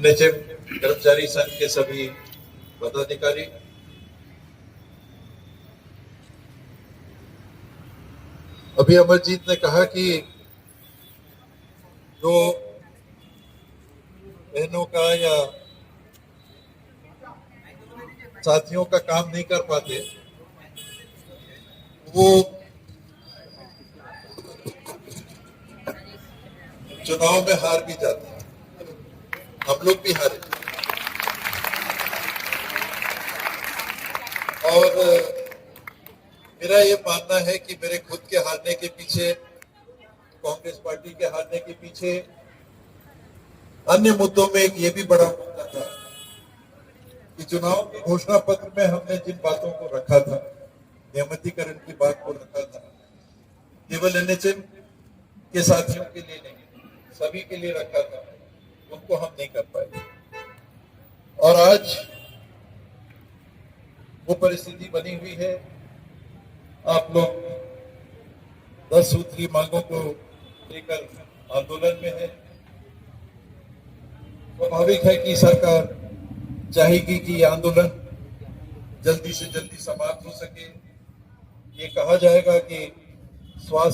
निचम कर्मचारी संघ के सभी पदाधिकारी, अभी अमरजीत ने कहा कि जो बहनों का या साथियों का काम नहीं कर पाते वो चुनाव में हार भी जाते हैं। हम लोग भी हारे और मेरा ये मानना है कि मेरे खुद के हारने के पीछे, कांग्रेस पार्टी के हारने के पीछे अन्य मुद्दों में एक ये भी बड़ा मुद्दा था कि चुनाव के घोषणा पत्र में हमने जिन बातों को रखा था, नियमितीकरण की बात को रखा था, केवल एनएचएम के साथियों के लिए नहीं, सभी के लिए रखा था, उनको हम नहीं कर पाए। और आज वो परिस्थिति बनी हुई है। आप लोग 10 सूत्री मांगों को लेकर आंदोलन में है। स्वाभाविक है कि सरकार चाहेगी कि ये आंदोलन जल्दी से जल्दी समाप्त हो सके। ये कहा जाएगा कि स्वास्थ्य